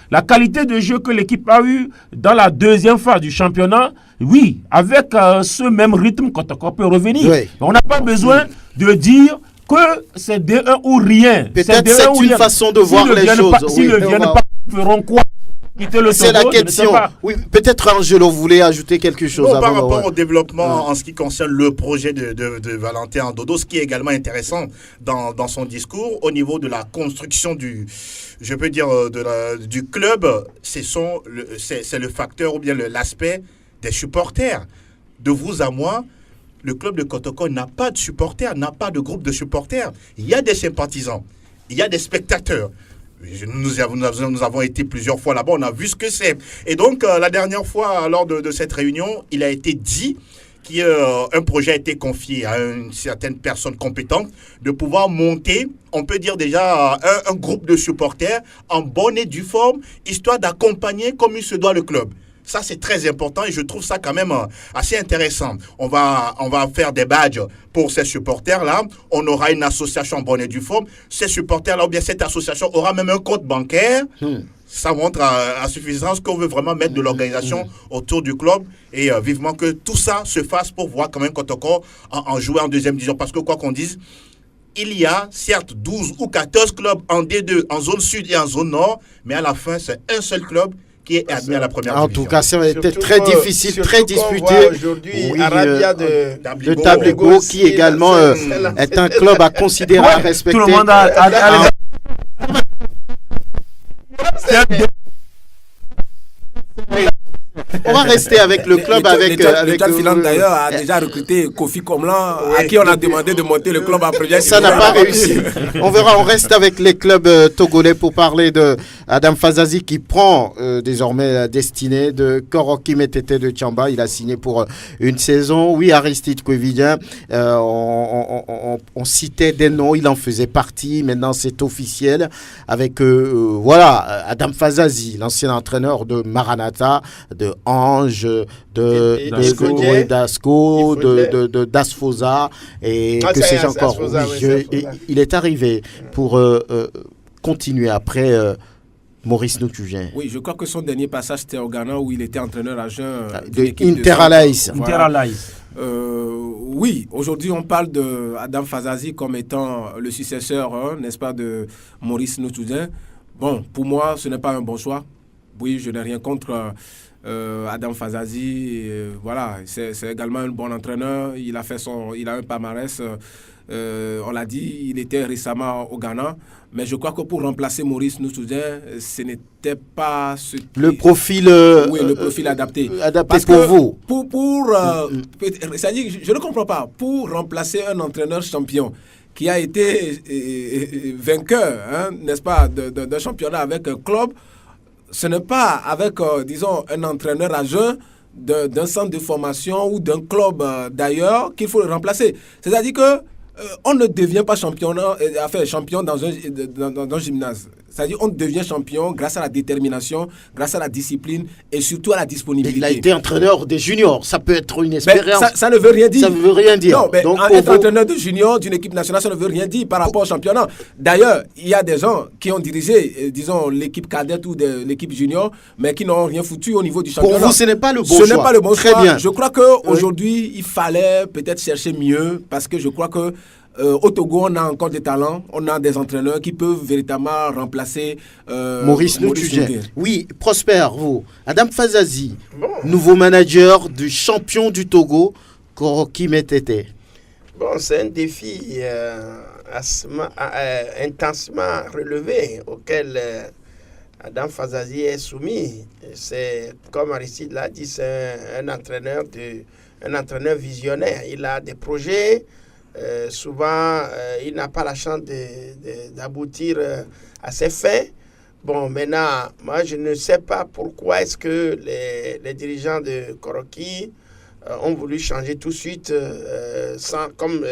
la qualité de jeu que l'équipe a eu dans la deuxième phase du championnat, oui, avec ce même rythme, Kotoko peut revenir. Oui. On n'a pas besoin de dire que c'est D1 ou rien. Peut-être c'est une façon de voir les choses. S'ils ne viennent pas, ils feront quoi? C'est la question. Oui, peut-être Angelo voulait ajouter quelque chose. Par rapport au développement en ce qui concerne le projet de Valentin Ndodo, ce qui est également intéressant dans son discours au niveau de la construction du club, c'est le facteur ou bien l'aspect des supporters. De vous à moi, le club de Kotoko n'a pas de supporters, n'a pas de groupe de supporters. Il y a des sympathisants, il y a des spectateurs. Nous avons été plusieurs fois là-bas, on a vu ce que c'est. Et donc, la dernière fois, lors de cette réunion, il a été dit qu'un projet a été confié à une certaine personne compétente de pouvoir monter, on peut dire déjà, un groupe de supporters en bonne et due forme, histoire d'accompagner comme il se doit le club. Ça, c'est très important et je trouve ça quand même assez intéressant. On va faire des badges pour ces supporters-là. On aura une association en bonne et due forme. Ces supporters-là, ou bien cette association aura même un compte bancaire. Ça montre à suffisance qu'on veut vraiment mettre de l'organisation autour du club et vivement que tout ça se fasse pour voir quand même Kotoko en jouer en deuxième division. Parce que quoi qu'on dise, il y a certes 12 ou 14 clubs en D2, en zone sud et en zone nord, mais à la fin, c'est un seul club qui est admis à la première division. En tout cas, ça a été très difficile, très disputé. Aujourd'hui, Arabia de Tabligo, qui également est un club à considérer, à respecter. Tout le monde a on va rester avec le club. L'étoile filante d'ailleurs a déjà recruté Kofi Komlan, à qui on a demandé de monter le club en première. Ça n'a pas réussi. On verra, on reste avec les clubs togolais pour parler de Adam Fazazi qui prend désormais la destinée de Koroki Metete de Tchamba. Il a signé pour une saison. Oui, Aristide Kouevidien, on citait des noms, il en faisait partie. Maintenant, c'est officiel avec Adam Fazazi, l'ancien entraîneur de Maranatha, de Ange, d'Asco, d'Asfosa et que sais-je encore. Il est arrivé pour continuer après Maurice Noutugien. Oui, je crois que son dernier passage c'était au Ghana où il était entraîneur adjoint de Interalaïs. Oui, aujourd'hui on parle de Adam Fazazi comme étant le successeur, n'est-ce pas, de Maurice Noutugien. Bon, pour moi, ce n'est pas un bon choix. Oui, je n'ai rien contre Adam Fazazi. Voilà, c'est également un bon entraîneur. Il a un palmarès. On l'a dit, il était récemment au Ghana. Mais je crois que pour remplacer Maurice Noutugien, ce n'était pas le profil adapté. Adapté pour vous. C'est-à-dire, je ne comprends pas. Pour remplacer un entraîneur champion qui a été vainqueur, n'est-ce pas, d'un championnat avec un club, ce n'est pas avec, disons, un entraîneur à jeun d'un centre de formation ou d'un club d'ailleurs qu'il faut le remplacer. C'est-à-dire que on ne devient pas champion dans un gymnase. C'est-à-dire qu'on devient champion grâce à la détermination, grâce à la discipline et surtout à la disponibilité. Il a été entraîneur des juniors. Ça peut être une expérience. Ça ne veut rien dire. Ça ne veut rien dire. Non, mais être entraîneur de juniors d'une équipe nationale, ça ne veut rien dire par rapport au championnat. D'ailleurs, il y a des gens qui ont dirigé, disons, l'équipe cadette ou l'équipe junior, mais qui n'ont rien foutu au niveau du championnat. Pour vous, ce n'est pas le bon choix. Ce n'est pas le bon choix. Très bien. Je crois qu'aujourd'hui, il fallait peut-être chercher mieux parce que je crois que au Togo, on a encore des talents, on a des entraîneurs qui peuvent véritablement remplacer Maurice Noutugien. Oui, Prosper, vous. Adam Fazazi, nouveau manager du champion du Togo, Koroki Metete. Bon, c'est un défi intensement relevé auquel Adam Fazazi est soumis. C'est, comme Aristide l'a dit, c'est un entraîneur visionnaire. Il a des projets. Souvent, il n'a pas la chance d'aboutir à ses fins. Bon, maintenant, moi, je ne sais pas pourquoi est-ce que les dirigeants de Koroki ont voulu changer tout de suite, sans, comme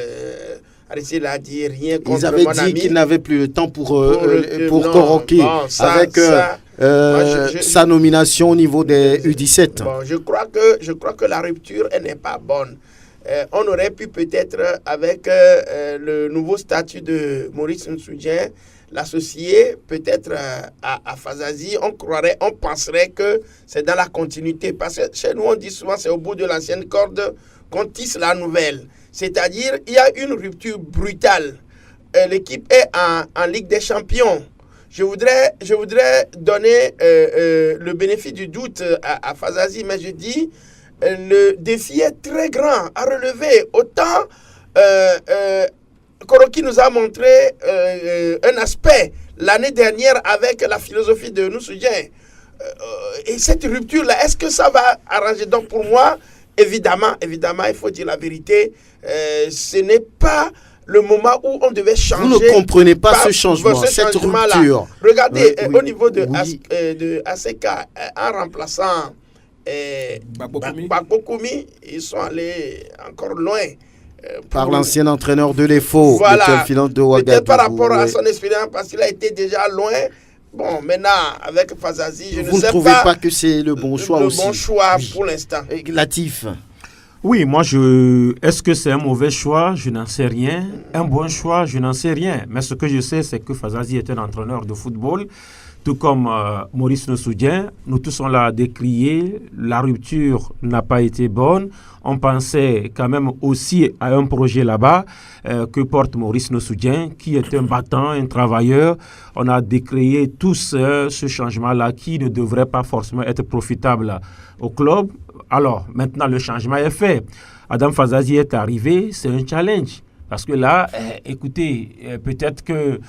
Aristide l'a dit, rien contre mon ami. Ils avaient dit qu'ils n'avaient plus le temps pour Koroki, avec sa nomination au niveau des U17. Bon, je crois que la rupture, elle n'est pas bonne. on aurait pu peut-être, avec le nouveau statut de Maurice Nsoudien, l'associer peut-être à Fazazi. On penserait que c'est dans la continuité. Parce que chez nous, on dit souvent c'est au bout de l'ancienne corde qu'on tisse la nouvelle. C'est-à-dire, il y a une rupture brutale. L'équipe est en Ligue des Champions. Je voudrais donner le bénéfice du doute à Fazazi, mais je dis le défi est très grand à relever. Autant Koroki nous a montré un aspect l'année dernière avec la philosophie de Nsoudien. Et cette rupture-là, est-ce que ça va arranger? Donc pour moi, évidemment, il faut dire la vérité, ce n'est pas le moment où on devait changer. Vous ne comprenez pas ce changement, cette rupture. Regardez, au niveau de ACK, en remplaçant Bakbokoumi, ils sont allés encore loin. Par l'ancien entraîneur de l'EFO, voilà, de Ouagadougou. Peut-être par rapport à son expérience, parce qu'il a été déjà loin. Bon, maintenant, avec Fazazi, je ne sais pas... Vous ne trouvez pas que c'est le bon choix aussi? Le bon choix pour l'instant. Latif. Oui, moi, est-ce que c'est un mauvais choix? Je n'en sais rien. Un bon choix? Je n'en sais rien. Mais ce que je sais, c'est que Fazazi est un entraîneur de football, tout comme Maurice Nsoudien. Nous tous, on l'a décrié. La rupture n'a pas été bonne. On pensait quand même aussi à un projet là-bas que porte Maurice Nsoudien, qui est un battant, un travailleur. On a décrié tous ce changement-là qui ne devrait pas forcément être profitable au club. Alors, maintenant, le changement est fait. Adam Fazazi est arrivé, c'est un challenge. Parce que là, écoutez, peut-être que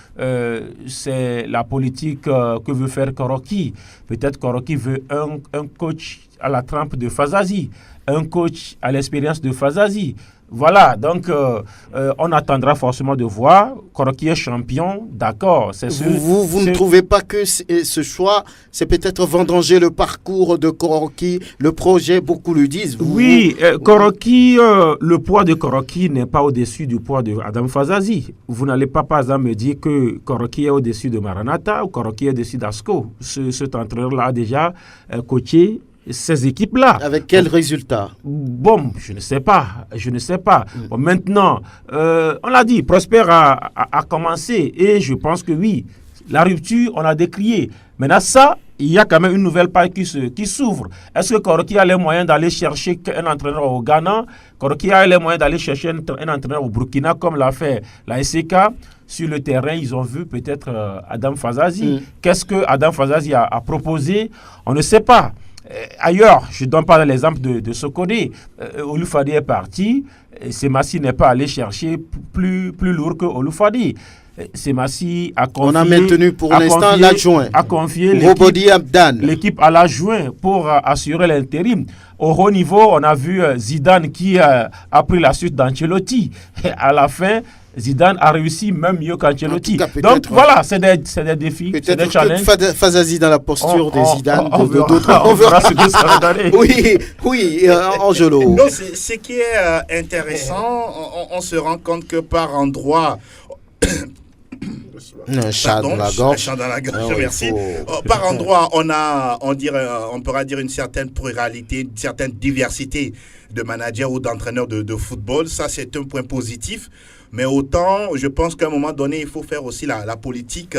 c'est la politique que veut faire Koroki. Peut-être Koroki veut un coach à la trempe de Fazazi, un coach à l'expérience de Fazazi. Voilà, donc on attendra forcément de voir. Koroki est champion, d'accord. Vous ne trouvez pas que ce choix, c'est peut-être vendanger le parcours de Koroki, le projet, beaucoup le disent. Oui, Koroki, le poids de Koroki n'est pas au-dessus du poids de Adam Fazazi. Vous n'allez pas, par exemple, me dire que Koroki est au-dessus de Maranatha ou Koroki est au-dessus d'Asco. Cet entraîneur-là a déjà coaché ces équipes-là. Avec quel résultat? Bon, je ne sais pas. Bon, maintenant, on l'a dit, Prosper a commencé et je pense que oui, la rupture, on l'a décrié. Maintenant, ça, il y a quand même une nouvelle page qui s'ouvre. Est-ce que Koroki a les moyens d'aller chercher un entraîneur au Ghana? Koroki a les moyens d'aller chercher un entraîneur au Burkina, comme l'a fait la SCK? Sur le terrain, ils ont vu peut-être Adam Fazazi. Qu'est-ce que Adam Fazazi a proposé? On ne sait pas. Ailleurs, je donne pas l'exemple de Sokodé. Oloufadi est parti. Semassi n'est pas allé chercher plus lourd que Oloufadi. Semassi a confié... On a maintenu pour l'instant l'adjoint. A confié l'équipe à l'adjoint pour assurer l'intérim. Au haut niveau, on a vu Zidane qui a pris la suite d'Ancelotti. À la fin, Zidane a réussi même mieux qu'Ancelotti. Donc voilà, c'est des défis, c'est des challenges. Fazazi dans la posture de Zidane, d'autres. On verra ce que ça va donner. Oui, Angelo. Non, ce qui est intéressant, on se rend compte que par endroits... Un chat dans la gorge. Merci. Par endroits, on pourra dire une certaine pluralité, une certaine diversité de managers ou d'entraîneurs de football. Ça, c'est un point positif. Mais autant, je pense qu'à un moment donné, il faut faire aussi la politique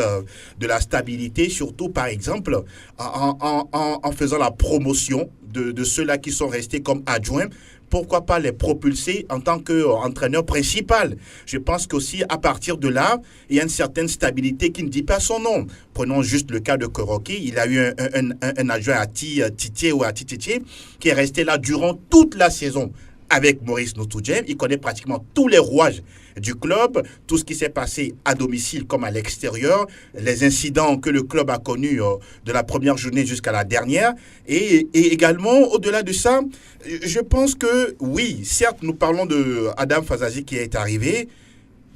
de la stabilité, surtout, par exemple, en faisant la promotion de ceux-là qui sont restés comme adjoints. Pourquoi pas les propulser en tant qu'entraîneur principal? Je pense qu'aussi, à partir de là, il y a une certaine stabilité qui ne dit pas son nom. Prenons juste le cas de Koroki. Il a eu un adjoint à Titié ou à Titié qui est resté là durant toute la saison avec Maurice Nsoudien. Il connaît pratiquement tous les rouages du club, tout ce qui s'est passé à domicile comme à l'extérieur, les incidents que le club a connus de la première journée jusqu'à la dernière. Et également, au-delà de ça, je pense que oui, certes, nous parlons de Adam Fazazi qui est arrivé,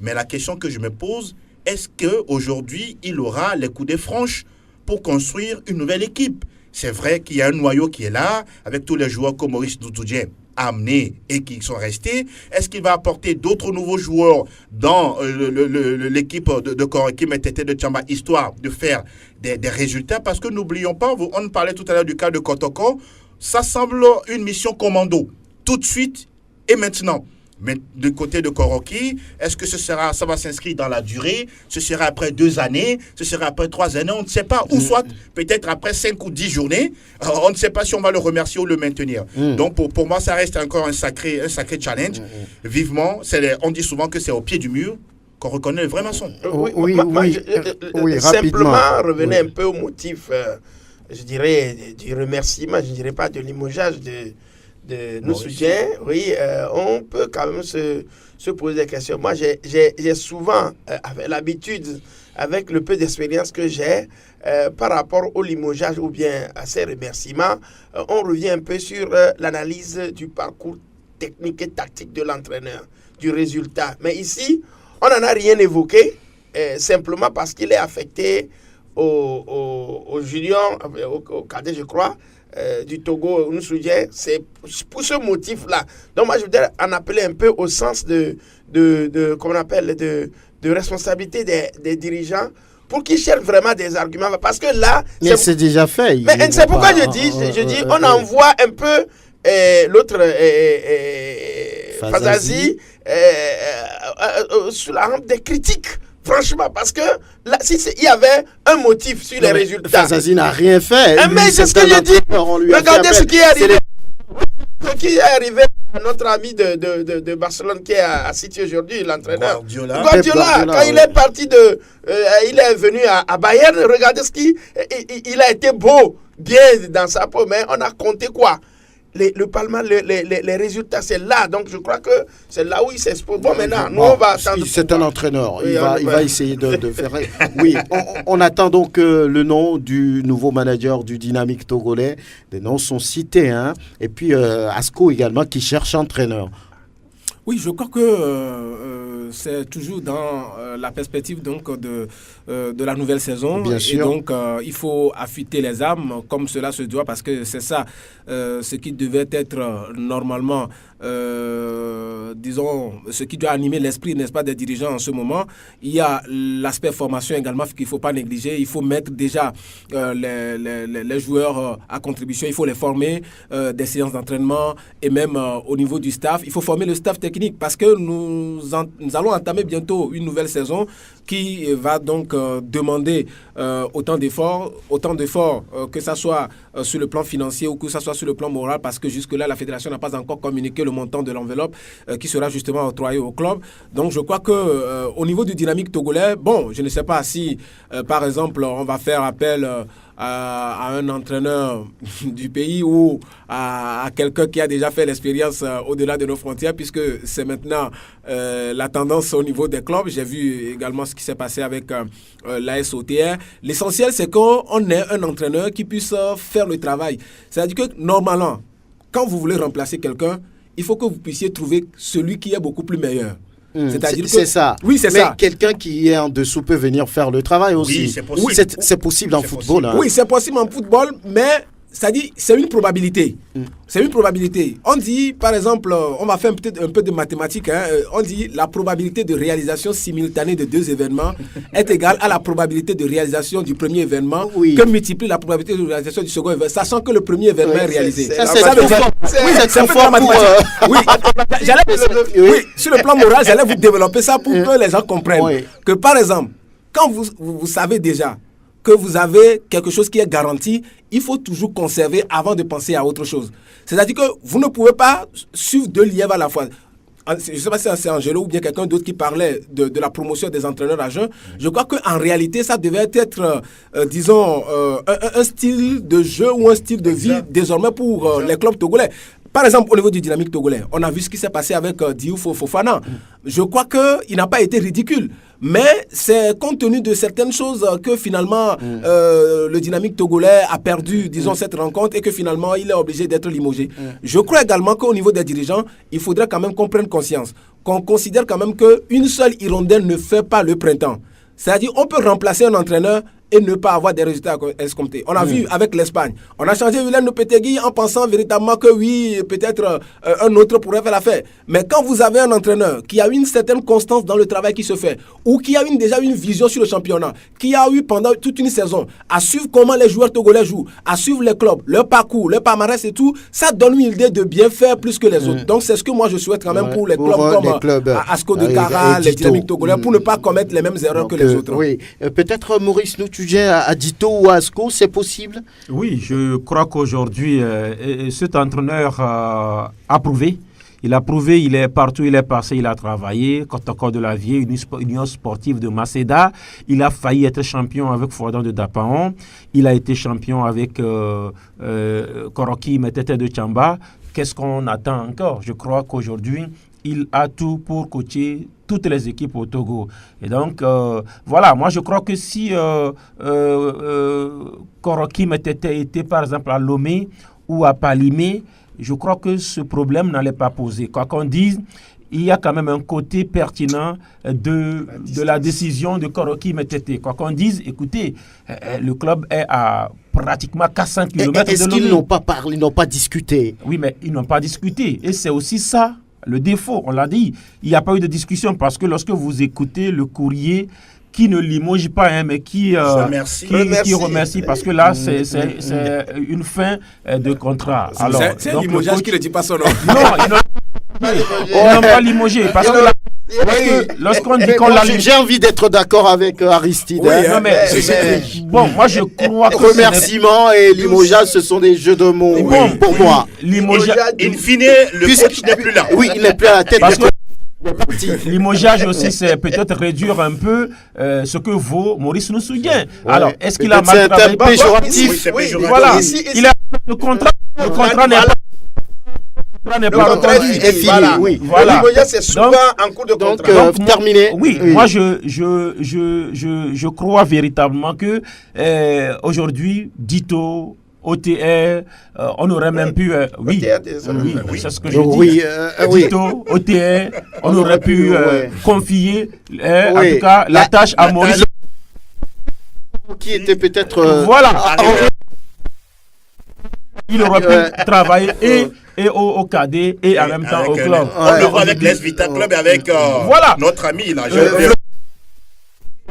mais la question que je me pose, est-ce qu'aujourd'hui, il aura les coudées franches pour construire une nouvelle équipe? C'est vrai qu'il y a un noyau qui est là, avec tous les joueurs comme Maurice Nsoudien amenés et qui sont restés. Est-ce qu'il va apporter d'autres nouveaux joueurs dans l'équipe de Koroki Metete de Tchamba, histoire de faire des résultats? Parce que n'oublions pas, on parlait tout à l'heure du cas de Kotoko, ça semble une mission commando. Tout de suite, Et maintenant, mais du côté de Koroki, est-ce que ça va s'inscrire dans la durée? Ce sera après 2 années? Ce sera après 3 années? On ne sait pas. Ou soit peut-être après 5 ou 10 journées. On ne sait pas si on va le remercier ou le maintenir. Donc pour moi, ça reste encore un sacré challenge. Vivement, on dit souvent que c'est au pied du mur qu'on reconnaît le vrai maçon. Simplement revenez un peu au motif, je dirais, du remerciement, je ne dirais pas de limogeage de nos soutiens. Oui, on peut quand même se poser des questions. Moi, j'ai souvent l'habitude, avec le peu d'expérience que j'ai, par rapport au limogeage ou bien à ces remerciements, on revient un peu sur l'analyse du parcours technique et tactique de l'entraîneur, du résultat. Mais ici, on n'en a rien évoqué, simplement parce qu'il est affecté au junior, au cadet, je crois, du Togo, c'est pour ce motif-là. Donc moi, je voudrais en appeler un peu au sens de responsabilité des dirigeants pour qu'ils cherchent vraiment des arguments. Parce que là... Mais c'est déjà fait. Mais c'est pourquoi je dis, on envoie un peu l'autre Fazazi sous la rampe des critiques. Franchement, parce que là, il y avait un motif sur les résultats. Fazazi n'a rien fait. Mais c'est ce que je dis. Regardez ce qui est arrivé. Ce qui est arrivé à notre ami de Barcelone qui est à City aujourd'hui, l'entraîneur. Guardiola, quand il est parti il est venu à Bayern, regardez il a été beau, bien dans sa peau, mais on a compté quoi? Le Palma, les résultats, c'est là. Donc, je crois que c'est là où il s'expose. Bon, maintenant, nous, on va attendre. C'est un entraîneur. Il va essayer de faire... Oui, on attend donc le nom du nouveau manager du Dynamique togolais. Les noms sont cités. Hein. Et puis, Asco également, qui cherche entraîneur. Oui, je crois que c'est toujours dans la perspective donc, de la nouvelle saison. Bien sûr. Et donc, il faut affûter les âmes comme cela se doit parce que c'est ça ce qui devait être normalement, disons, ce qui doit animer l'esprit, n'est-ce pas, des dirigeants en ce moment. Il y a l'aspect formation également qu'il ne faut pas négliger. Il faut mettre déjà les joueurs à contribution. Il faut les former, des séances d'entraînement et même au niveau du staff. Il faut former le staff technique parce que nous allons entamer bientôt une nouvelle saison qui va donc demander autant d'efforts que ça soit sur le plan financier ou que ça soit sur le plan moral parce que jusque-là, la fédération n'a pas encore communiqué le montant de l'enveloppe qui sera justement octroyé au club. Donc, je crois que au niveau du Dynamique togolais, bon, je ne sais pas si, par exemple, on va faire appel à un entraîneur du pays ou à quelqu'un qui a déjà fait l'expérience au-delà de nos frontières puisque c'est maintenant la tendance au niveau des clubs. J'ai vu également ce qui s'est passé avec l'AS OTR. L'essentiel, c'est qu'on ait un entraîneur qui puisse faire le travail. C'est-à-dire que normalement, quand vous voulez remplacer quelqu'un, il faut que vous puissiez trouver celui qui est beaucoup plus meilleur. C'est ça. Oui, c'est ça. Mais quelqu'un qui est en dessous peut venir faire le travail aussi. Oui, c'est possible. C'est possible en football. Hein. Oui, c'est possible en football, mais c'est-à-dire, c'est une probabilité. C'est une probabilité. On dit, par exemple, on va faire un peu de mathématiques. Hein, on dit la probabilité de réalisation simultanée de 2 événements est égale à la probabilité de réalisation du premier événement que multiplie la probabilité de réalisation du second événement, sachant que le premier événement est réalisé. C'est trop fort pour... Oui, sur le plan moral, j'allais vous développer ça pour que les gens comprennent. Que par exemple, quand vous savez déjà que vous avez quelque chose qui est garanti, il faut toujours conserver avant de penser à autre chose. C'est-à-dire que vous ne pouvez pas suivre 2 lièvres à la fois. Je ne sais pas si c'est Angelo ou bien quelqu'un d'autre qui parlait de la promotion des entraîneurs à jeunes. Je crois qu'en réalité, ça devait être, disons, un style de jeu ou un style de vie désormais pour les clubs togolais. Par exemple, au niveau du Dynamique togolais, on a vu ce qui s'est passé avec Diouf Fofana. Je crois qu'il n'a pas été ridicule. Mais c'est compte tenu de certaines choses que finalement le Dynamique togolais a perdu, disons, cette rencontre et que finalement il est obligé d'être limogé. Je crois également qu'au niveau des dirigeants, il faudrait quand même qu'on prenne conscience, qu'on considère quand même qu'une seule hirondelle ne fait pas le printemps. C'est-à-dire on peut remplacer un entraîneur et ne pas avoir des résultats escomptés. On a vu avec l'Espagne. On a changé William Lopetegui en pensant véritablement que oui, peut-être un autre pourrait faire l'affaire. Mais quand vous avez un entraîneur qui a une certaine constance dans le travail qui se fait, ou qui a déjà une vision sur le championnat, qui a eu pendant toute une saison à suivre comment les joueurs togolais jouent, à suivre les clubs, leur parcours, leur palmarès et tout, ça donne une idée de bien faire plus que les autres. Donc c'est ce que moi je souhaite quand même pour les clubs comme Asco de Cara, les Dynamiques togolais, pour ne pas commettre les mêmes erreurs que les autres. Oui, peut-être Maurice Noutudjen à Dito ou à Asco, c'est possible? Oui, je crois qu'aujourd'hui, cet entraîneur a prouvé. Il a prouvé, il est partout, il est passé, il a travaillé. Kotoko de la Vieille, Union sportive de Maceda. Il a failli être champion avec Fordon de Dapaon. Il a été champion avec Koroki Metete de Tchamba. Qu'est-ce qu'on attend encore? Je crois qu'aujourd'hui, il a tout pour coacher toutes les équipes au Togo. Et donc, voilà, moi je crois que si Koroki Metete était par exemple à Lomé ou à Palimé, je crois que ce problème n'allait pas poser. Quoi qu'on dise, il y a quand même un côté pertinent de la décision de Koroki Metete. Quoi qu'on dise, écoutez, le club est à pratiquement 400 km de Lomé. Est-ce qu'ils n'ont pas parlé, ils n'ont pas discuté? Oui, mais ils n'ont pas discuté. Et c'est aussi ça, le défaut. On l'a dit, il n'y a pas eu de discussion parce que lorsque vous écoutez le courrier, qui ne limoge pas, mais qui remercie, parce que là, c'est une fin de contrat. C'est un limogeage qui ne dit pas son nom. Non, ils n'ont pas limogé, parce que lorsqu'on dit qu'on l'a limogé... J'ai envie d'être d'accord avec Aristide. Oui, non, mais bon, moi je crois que... Remerciement et limogeage, ce sont des jeux de mots pour moi. Limogeage, in fine, le coach n'est plus là. Oui, il n'est plus à la tête. Parce que limogeage aussi, c'est peut-être réduire un peu ce que vaut Maurice Noutudjen. Alors, est-ce qu'il a mal travaillé? Péjoratif. Voilà. Il a le contrat n'est pas reconduit. Est fini. Oui. Voilà. Le limogeage, c'est souvent en cours de contrat. Donc, terminé. Oui, moi je crois véritablement que aujourd'hui, Dito, OTR, on aurait même pu... oui, c'est ce que je dis. Dito, OTR, on aurait pu confier, en tout cas, la tâche à Maurice. Qui était peut-être... Voilà. Il aurait pu travailler et au cadet et en même temps au club. On le voit avec l'Es Vita Club et avec notre ami là.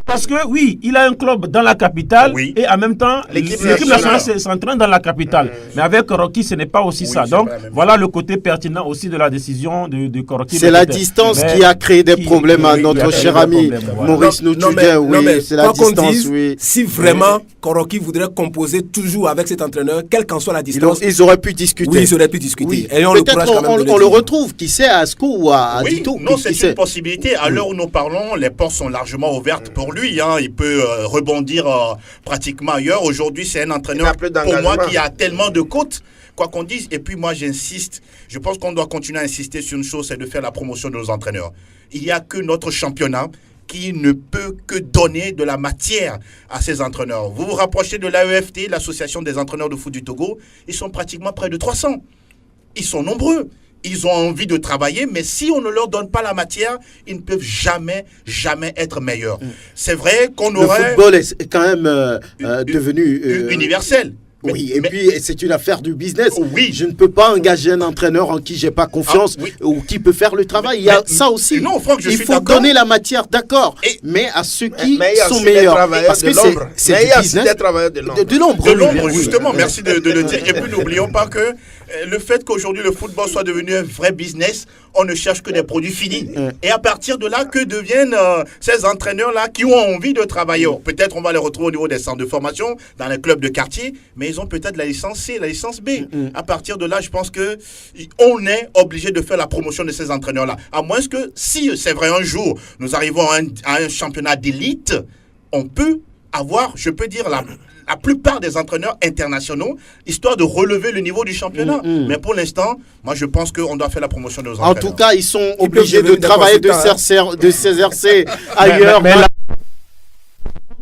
Parce que oui, il a un club dans la capitale et en même temps, l'équipe nationale s'entraîne dans la capitale. Mais avec Koroki, ce n'est pas aussi ça. Donc, voilà le côté pertinent aussi de la décision de Koroki. C'est la distance qui a créé des problèmes à notre cher ami Maurice Noutudjen. Oui, c'est la distance. Si vraiment Koroki voudrait composer toujours avec cet entraîneur, quelle qu'en soit la distance, ils auraient pu discuter. Oui, ils auraient pu discuter. Et peut-être on le retrouve, qui sait, à Asco ou à Dito. Non, c'est une possibilité. À l'heure où nous parlons, les portes sont largement ouvertes pour lui. Il peut rebondir pratiquement ailleurs. Aujourd'hui, c'est un entraîneur pour moi qui a tellement de côtes, quoi qu'on dise. Et puis moi, j'insiste. Je pense qu'on doit continuer à insister sur une chose, c'est de faire la promotion de nos entraîneurs. Il n'y a que notre championnat qui ne peut que donner de la matière à ces entraîneurs. Vous vous rapprochez de l'AEFT, l'Association des entraîneurs de foot du Togo. Ils sont pratiquement près de 300. Ils sont nombreux. Ils ont envie de travailler, mais si on ne leur donne pas la matière, ils ne peuvent jamais être meilleurs. C'est vrai qu'on aurait... Le football est quand même devenu... universel. Oui, et puis c'est une affaire du business. Oui. Je ne peux pas engager un entraîneur en qui j'ai pas confiance ou qui peut faire le travail. Il y a ça aussi. Non, Franck, il faut donner la matière, d'accord, mais à ceux qui sont meilleurs. Parce que c'est du business. De l'ombre, justement. Merci de le dire. Et puis n'oublions pas que le fait qu'aujourd'hui le football soit devenu un vrai business, on ne cherche que des produits finis. Et à partir de là, que deviennent ces entraîneurs-là qui ont envie de travailler? Peut-être on va les retrouver au niveau des centres de formation, dans les clubs de quartier, mais ils ont peut-être la licence C, la licence B. À partir de là, je pense qu'on est obligé de faire la promotion de ces entraîneurs-là. À moins que, si c'est vrai, un jour, nous arrivons à un championnat d'élite, on peut avoir, je peux dire, la plupart des entraîneurs internationaux, histoire de relever le niveau du championnat. Mais pour l'instant, moi je pense qu'on doit faire la promotion de nos entraîneurs. En tout cas, ils sont obligés de travailler, de s'exercer ailleurs. Mais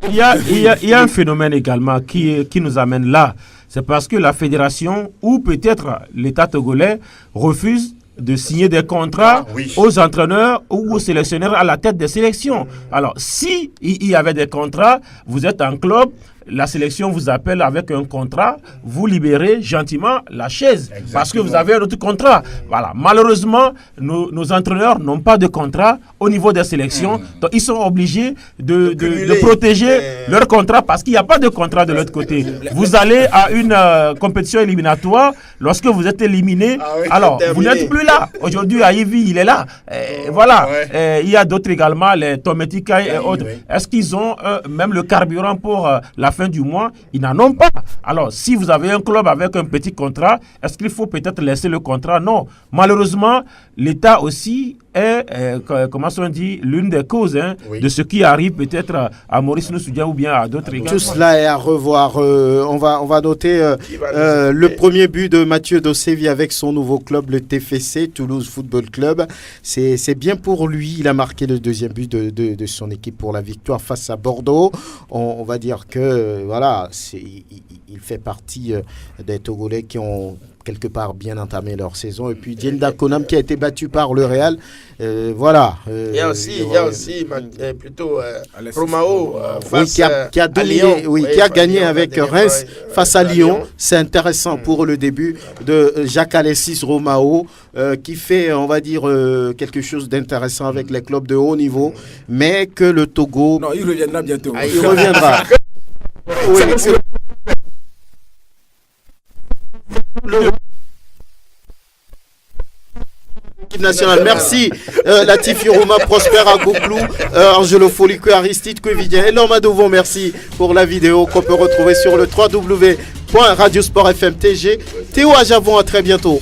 il y a un phénomène également qui nous amène là. C'est parce que la fédération ou peut-être l'État togolais refuse de signer des contrats aux entraîneurs ou aux sélectionneurs à la tête des sélections. Alors, si il y avait des contrats, vous êtes un club, la sélection vous appelle avec un contrat, vous libérez gentiment la chaise. Exactement. Parce que vous avez un autre contrat. Voilà. Malheureusement, nos entraîneurs n'ont pas de contrat au niveau des sélections. Donc, ils sont obligés de protéger leur contrat parce qu'il n'y a pas de contrat de l'autre côté. Vous allez à une compétition éliminatoire, lorsque vous êtes éliminé, alors vous n'êtes plus là. Aujourd'hui, Aïvi, il est là. Voilà. Il y a d'autres également, les Tometika et autres. Est-ce qu'ils ont même le carburant pour la fin du mois? Ils n'en ont pas. Alors, si vous avez un club avec un petit contrat, est-ce qu'il faut peut-être laisser le contrat? Non. Malheureusement, l'État aussi est, comment on dit, l'une des causes de ce qui arrive peut-être à Maurice Nusoudia ou bien à d'autres également. Tout cela est à revoir. On va noter le premier but de Mathieu Dossevi avec son nouveau club, le TFC, Toulouse Football Club. C'est bien pour lui. Il a marqué le deuxième but de son équipe pour la victoire face à Bordeaux. On va dire que voilà, il fait partie des Togolais qui ont quelque part bien entamé leur saison. Et puis Dienda Konam qui a été battu par le Real. Voilà. Il y a aussi plutôt Romao qui a dominé, qui a gagné avec Reims face à Lyon. C'est intéressant pour le début de Jacques Alexis Romao qui fait, on va dire, quelque chose d'intéressant avec les clubs de haut niveau, mais que le Togo... Non, il reviendra bientôt. Il reviendra. L'équipe nationale. Merci Latifi Rouma, Prosper Agouklou, Angelo Folique, Aristide Kouvidien et Norma Douvon. Merci pour la vidéo qu'on peut retrouver sur le www.radiosportfm.tg. Théo Ajavon, à très bientôt.